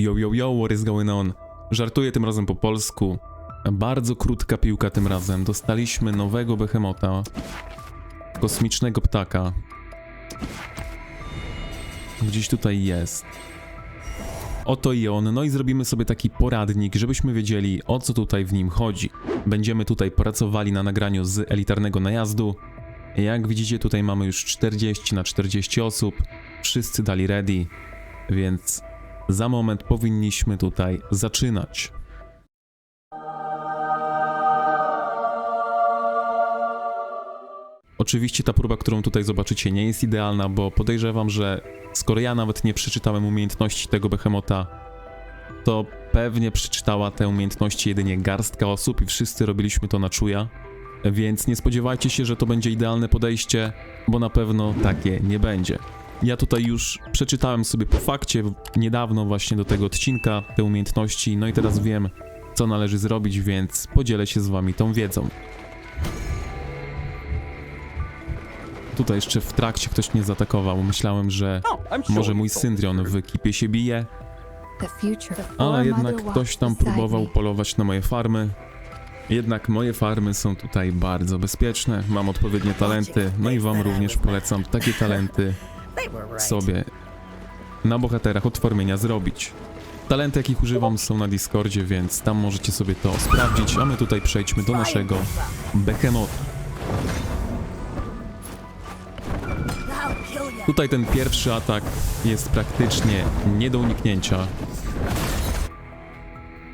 Yo, yo, yo, what is going on? Żartuję tym razem po polsku. Bardzo krótka piłka tym razem. Dostaliśmy nowego behemota. Kosmicznego ptaka. Gdzieś tutaj jest. Oto i on. No i zrobimy sobie taki poradnik, żebyśmy wiedzieli, o co tutaj w nim chodzi. Będziemy tutaj pracowali na nagraniu z elitarnego najazdu. Jak widzicie, tutaj mamy już 40 na 40 osób. Wszyscy dali ready, więc za moment powinniśmy tutaj zaczynać. Oczywiście ta próba, którą tutaj zobaczycie, nie jest idealna, bo podejrzewam, że skoro ja nawet nie przeczytałem umiejętności tego behemota, to pewnie przeczytała te umiejętności jedynie garstka osób i wszyscy robiliśmy to na czuja. Więc nie spodziewajcie się, że to będzie idealne podejście, bo na pewno takie nie będzie. Ja tutaj już przeczytałem sobie po fakcie niedawno właśnie do tego odcinka te umiejętności, no i teraz wiem, co należy zrobić, więc podzielę się z wami tą wiedzą. Tutaj jeszcze w trakcie ktoś mnie zaatakował. Myślałem, że może mój Syndrion w ekipie się bije, ale jednak ktoś tam próbował polować na moje farmy. Jednak moje farmy są tutaj bardzo bezpieczne, mam odpowiednie talenty, no i wam również polecam takie talenty sobie na bohaterach od farmienia zrobić. Talenty, jakich używam, są na Discordzie, więc tam możecie sobie to sprawdzić, a my tutaj przejdźmy do naszego behemota. Tutaj ten pierwszy atak jest praktycznie nie do uniknięcia.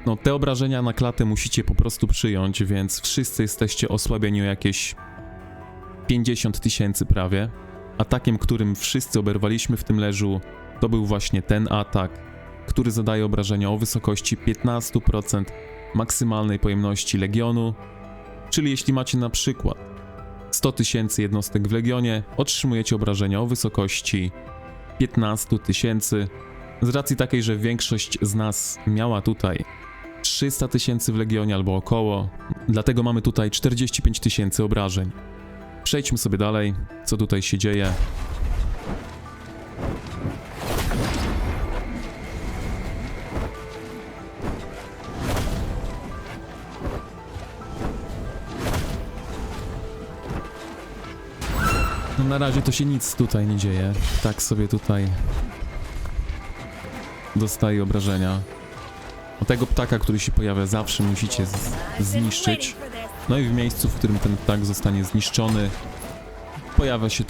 No, te obrażenia na klatę musicie po prostu przyjąć, więc wszyscy jesteście osłabieni o jakieś 50 000 prawie. Atakiem, którym wszyscy oberwaliśmy w tym leżu, to był właśnie ten atak, który zadaje obrażenia o wysokości 15% maksymalnej pojemności Legionu. Czyli jeśli macie na przykład 100 000 jednostek w Legionie, otrzymujecie obrażenia o wysokości 15 000. Z racji takiej, że większość z nas miała tutaj 300 000 w Legionie albo około, dlatego mamy tutaj 45 000 obrażeń. Przejdźmy sobie dalej, co tutaj się dzieje. No na razie to się nic tutaj nie dzieje. Tak sobie tutaj dostaje obrażenia. Tego ptaka, który się pojawia, zawsze musicie zniszczyć. No i w miejscu, w którym ten ptak zostanie zniszczony, pojawia się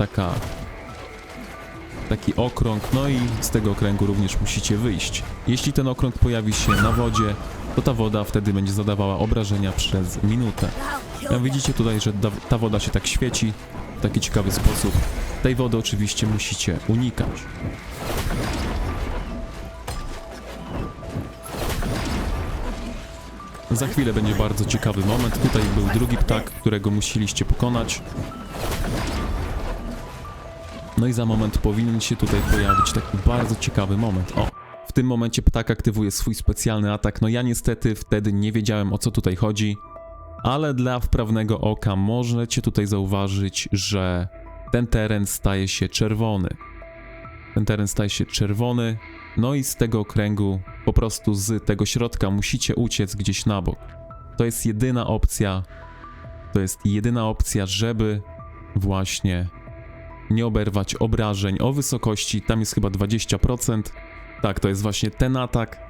taki okrąg, no i z tego okręgu również musicie wyjść. Jeśli ten okrąg pojawi się na wodzie, to ta woda wtedy będzie zadawała obrażenia przez minutę. Jak widzicie tutaj, że ta woda się tak świeci w taki ciekawy sposób. Tej wody oczywiście musicie unikać. Za chwilę będzie bardzo ciekawy moment. Tutaj był drugi ptak, którego musieliście pokonać. No i za moment powinien się tutaj pojawić taki bardzo ciekawy moment. O, w tym momencie ptak aktywuje swój specjalny atak. No ja niestety wtedy nie wiedziałem, o co tutaj chodzi, ale dla wprawnego oka możecie tutaj zauważyć, że ten teren staje się czerwony. No i z tego okręgu, po prostu z tego środka musicie uciec gdzieś na bok. To jest jedyna opcja, żeby właśnie nie oberwać obrażeń o wysokości, tam jest chyba 20%. Tak, to jest właśnie ten atak.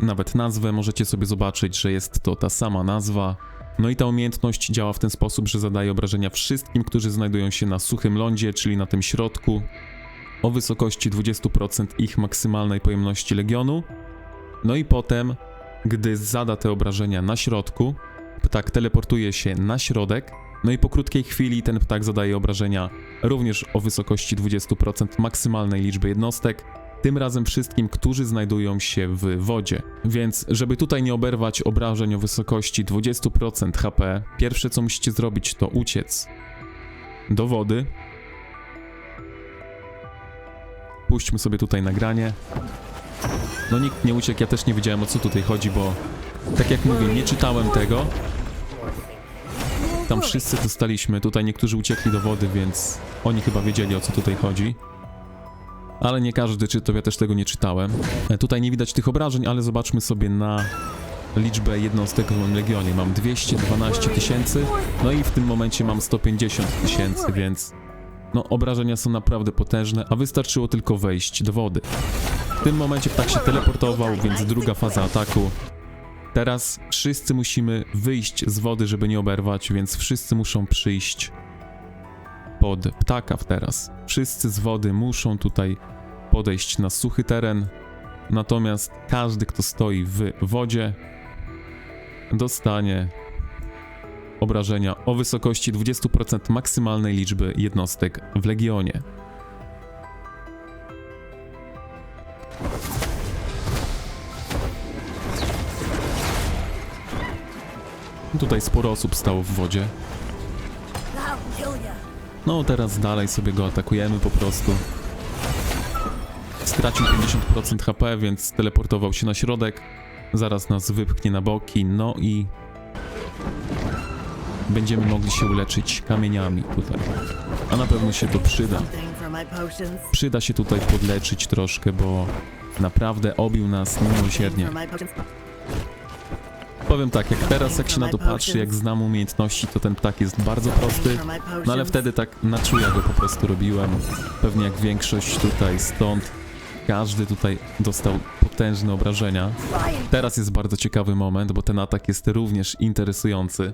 Nawet nazwę możecie sobie zobaczyć, że jest to ta sama nazwa. No i ta umiejętność działa w ten sposób, że zadaje obrażenia wszystkim, którzy znajdują się na suchym lądzie, czyli na tym środku, o wysokości 20% ich maksymalnej pojemności Legionu. No i potem, gdy zada te obrażenia na środku, ptak teleportuje się na środek, no i po krótkiej chwili ten ptak zadaje obrażenia również o wysokości 20% maksymalnej liczby jednostek, tym razem wszystkim, którzy znajdują się w wodzie. Więc, żeby tutaj nie oberwać obrażeń o wysokości 20% HP, pierwsze co musicie zrobić, to uciec do wody. Puśćmy sobie tutaj nagranie. No nikt nie uciekł, ja też nie wiedziałem, o co tutaj chodzi, bo tak jak mówię, nie czytałem tego. Tam wszyscy dostaliśmy, tutaj niektórzy uciekli do wody, więc oni chyba wiedzieli, o co tutaj chodzi. ale nie każdy czytał, ja też tego nie czytałem. Tutaj nie widać tych obrażeń, ale zobaczmy sobie na liczbę jednostek w Legionie. Mam 212 tysięcy, no i w tym momencie mam 150 tysięcy, więc no obrażenia są naprawdę potężne, a wystarczyło tylko wejść do wody. W tym momencie ptak się teleportował, więc druga faza ataku. Teraz wszyscy musimy wyjść z wody, żeby nie oberwać, więc wszyscy muszą przyjść pod ptaka teraz. Wszyscy z wody muszą tutaj podejść na suchy teren, natomiast każdy, kto stoi w wodzie, dostanie obrażenia o wysokości 20% maksymalnej liczby jednostek w Legionie. Tutaj sporo osób stało w wodzie. No teraz dalej sobie go atakujemy po prostu. Stracił 50% HP, więc teleportował się na środek. Zaraz nas wypchnie na boki, no i będziemy mogli się uleczyć kamieniami tutaj. A na pewno się to przyda. Przyda się tutaj podleczyć troszkę, bo naprawdę obił nas niemiłosiernie. Powiem tak, jak się na to patrzy, jak znam umiejętności, to ten ptak jest bardzo prosty, no ale wtedy tak na czuja go po prostu robiłem. Pewnie jak większość tutaj, stąd każdy tutaj dostał potężne obrażenia. Teraz jest bardzo ciekawy moment, bo ten atak jest również interesujący.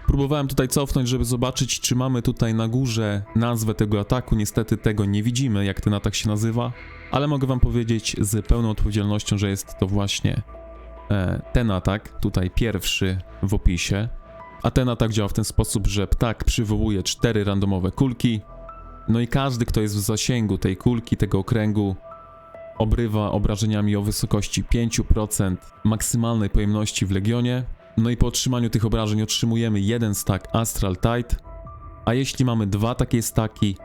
Próbowałem tutaj cofnąć, żeby zobaczyć, czy mamy tutaj na górze nazwę tego ataku. Niestety tego nie widzimy, jak ten atak się nazywa, ale mogę wam powiedzieć z pełną odpowiedzialnością, że jest to właśnie ten atak, tutaj pierwszy w opisie. A ten atak działa w ten sposób, że ptak przywołuje 4 randomowe kulki, no i każdy, kto jest w zasięgu tej kulki, tego okręgu, obrywa obrażeniami o wysokości 5% maksymalnej pojemności w Legionie. No i po otrzymaniu tych obrażeń otrzymujemy jeden stack Astral Tide, a jeśli mamy 2 takie staki,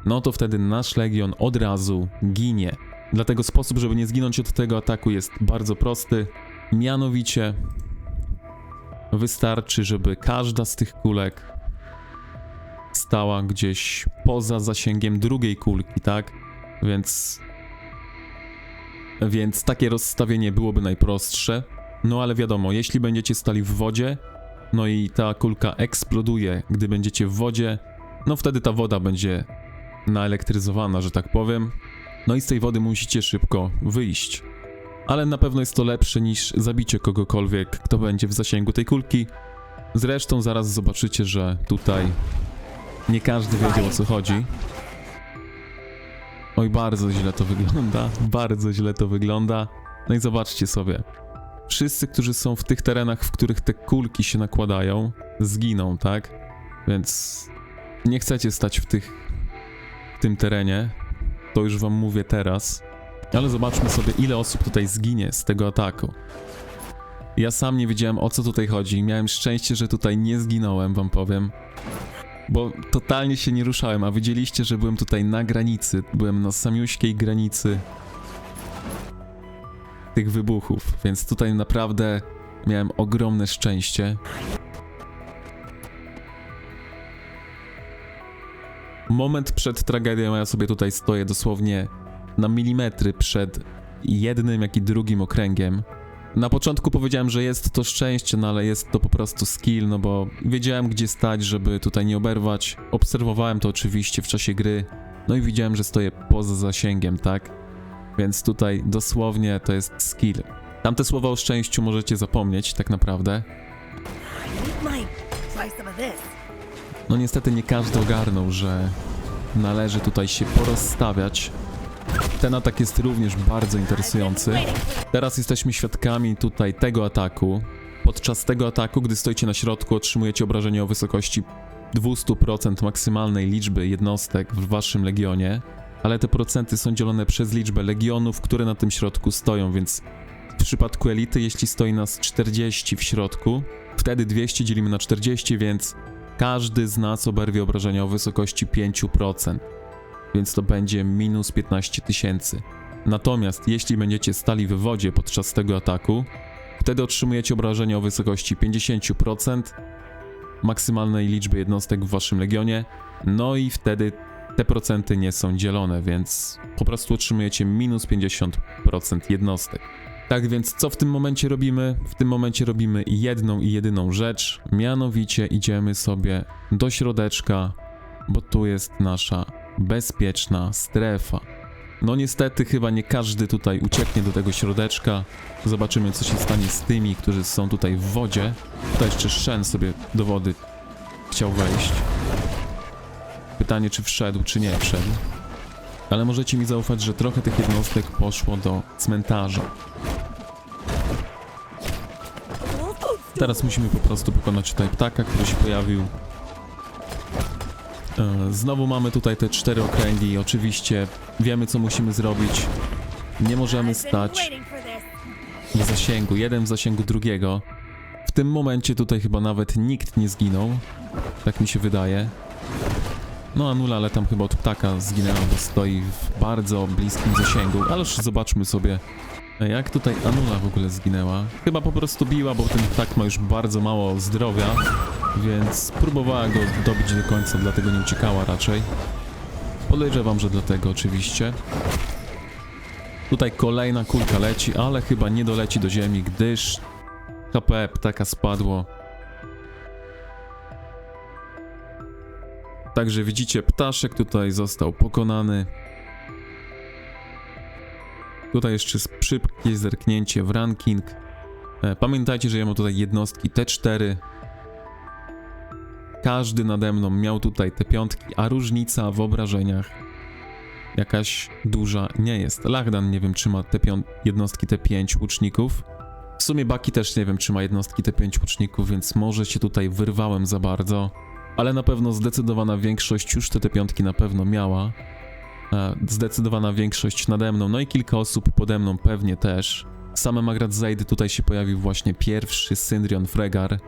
no to wtedy nasz Legion od razu ginie. Dlatego sposób, żeby nie zginąć od tego ataku, jest bardzo prosty. Mianowicie wystarczy, żeby każda z tych kulek stała gdzieś poza zasięgiem drugiej kulki, tak? Więc takie rozstawienie byłoby najprostsze. No ale wiadomo, jeśli będziecie stali w wodzie, no i ta kulka eksploduje, gdy będziecie w wodzie, no wtedy ta woda będzie naelektryzowana, że tak powiem. No i z tej wody musicie szybko wyjść. Ale na pewno jest to lepsze niż zabicie kogokolwiek, kto będzie w zasięgu tej kulki. Zresztą zaraz zobaczycie, że tutaj nie każdy wiedział, o co chodzi. Oj, bardzo źle to wygląda, bardzo źle to wygląda. No i zobaczcie sobie. Wszyscy, którzy są w tych terenach, w których te kulki się nakładają, zginą, tak? Więc nie chcecie stać w tym terenie. To już wam mówię teraz. Ale zobaczmy sobie, ile osób tutaj zginie z tego ataku. Ja sam nie wiedziałem, o co tutaj chodzi. Miałem szczęście, że tutaj nie zginąłem, wam powiem. Bo totalnie się nie ruszałem, a widzieliście, że byłem tutaj na granicy. Byłem na samiuśkiej granicy tych wybuchów, więc tutaj naprawdę miałem ogromne szczęście. Moment przed tragedią, ja sobie tutaj stoję dosłownie na milimetry przed jednym, jak i drugim okręgiem. Na początku powiedziałem, że jest to szczęście, no ale jest to po prostu skill, no bo wiedziałem, gdzie stać, żeby tutaj nie oberwać. Obserwowałem to oczywiście w czasie gry, no i widziałem, że stoję poza zasięgiem, tak? Więc tutaj dosłownie to jest skill. Tamte słowa o szczęściu możecie zapomnieć, tak naprawdę. No niestety nie każdy ogarnął, że należy tutaj się porozstawiać. Ten atak jest również bardzo interesujący. Teraz jesteśmy świadkami tutaj tego ataku. Podczas tego ataku, gdy stoicie na środku, otrzymujecie obrażenie o wysokości 200% maksymalnej liczby jednostek w waszym legionie. Ale te procenty są dzielone przez liczbę legionów, które na tym środku stoją, więc w przypadku elity, jeśli stoi nas 40 w środku, wtedy 200 dzielimy na 40, więc każdy z nas oberwie obrażenia o wysokości 5%, więc to będzie minus 15 tysięcy. Natomiast jeśli będziecie stali w wodzie podczas tego ataku, wtedy otrzymujecie obrażenia o wysokości 50% maksymalnej liczby jednostek w waszym legionie, no i wtedy te procenty nie są dzielone, więc po prostu otrzymujecie minus 50% jednostek. Tak więc co w tym momencie robimy? W tym momencie robimy jedną i jedyną rzecz, mianowicie idziemy sobie do środeczka, bo tu jest nasza bezpieczna strefa. No niestety chyba nie każdy tutaj ucieknie do tego środeczka. Zobaczymy, co się stanie z tymi, którzy są tutaj w wodzie. Tutaj jeszcze Shen sobie do wody chciał wejść. Pytanie, czy wszedł, czy nie wszedł. Ale możecie mi zaufać, że trochę tych jednostek poszło do cmentarza. Teraz musimy po prostu pokonać tutaj ptaka, który się pojawił. Znowu mamy tutaj te 4 okręgi. Oczywiście wiemy, co musimy zrobić. Nie możemy stać w zasięgu, jeden w zasięgu drugiego. W tym momencie tutaj chyba nawet nikt nie zginął. Tak mi się wydaje. No Anula, ale tam chyba od ptaka zginęła, bo stoi w bardzo bliskim zasięgu. Ależ zobaczmy sobie, jak tutaj Anula w ogóle zginęła. Chyba po prostu biła, bo ten ptak ma już bardzo mało zdrowia, więc próbowała go dobić do końca, dlatego nie uciekała raczej. Podejrzewam, że dlatego oczywiście. Tutaj kolejna kulka leci, ale chyba nie doleci do ziemi, gdyż HP ptaka spadło. Także widzicie, ptaszek tutaj został pokonany. Tutaj jeszcze szybkie zerknięcie w ranking. Pamiętajcie, że ja mam tutaj jednostki T4. Każdy nade mną miał tutaj te piątki, a różnica w obrażeniach jakaś duża nie jest. Lachdan nie wiem, czy ma te jednostki T5 łuczników. W sumie Baki też nie wiem, czy ma jednostki T5 łuczników, więc może się tutaj wyrwałem za bardzo. Ale na pewno zdecydowana większość już te piątki na pewno miała. Zdecydowana większość nade mną, no i kilka osób pode mną pewnie też. Same Magrat Zaidy tutaj się pojawił właśnie pierwszy Syndrion Fregar.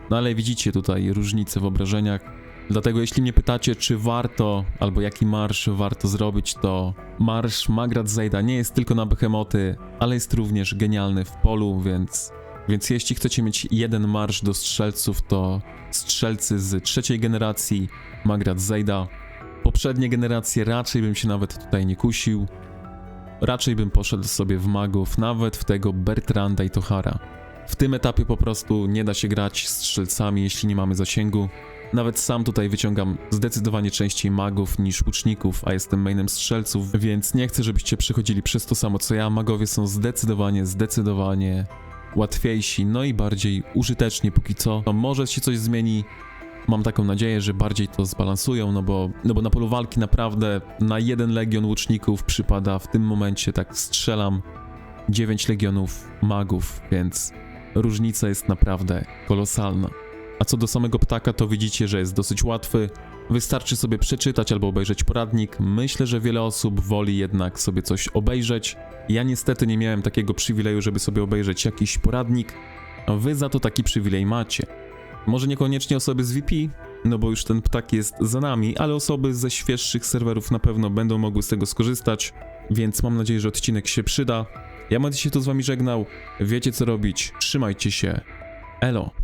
No ale widzicie tutaj różnice w obrażeniach. Dlatego jeśli mnie pytacie, czy warto, albo jaki marsz warto zrobić, to marsz Magrat Zaida nie jest tylko na behemoty, ale jest również genialny w polu, więc jeśli chcecie mieć jeden marsz do strzelców, to strzelcy z 3. generacji Magrat Zaida. Poprzednie generacje raczej bym się nawet tutaj nie kusił. Raczej bym poszedł sobie w magów, nawet w tego Bertranda i Tohara. W tym etapie po prostu nie da się grać strzelcami, jeśli nie mamy zasięgu. Nawet sam tutaj wyciągam zdecydowanie częściej magów niż łuczników, a jestem mainem strzelców, więc nie chcę, żebyście przechodzili przez to samo co ja. Magowie są zdecydowanie łatwiejsi, no i bardziej użyteczni póki co. No może się coś zmieni, mam taką nadzieję, że bardziej to zbalansują, no bo na polu walki naprawdę na 1 legion łuczników przypada w tym momencie, tak strzelam, 9 legionów magów, więc różnica jest naprawdę kolosalna. A co do samego ptaka, to widzicie, że jest dosyć łatwy. Wystarczy sobie przeczytać albo obejrzeć poradnik. Myślę, że wiele osób woli jednak sobie coś obejrzeć. Ja niestety nie miałem takiego przywileju, żeby sobie obejrzeć jakiś poradnik, a wy za to taki przywilej macie. Może niekoniecznie osoby z VP, no bo już ten ptak jest za nami, ale osoby ze świeższych serwerów na pewno będą mogły z tego skorzystać, więc mam nadzieję, że odcinek się przyda. Ja będę się tu z wami żegnał, wiecie co robić, trzymajcie się, elo!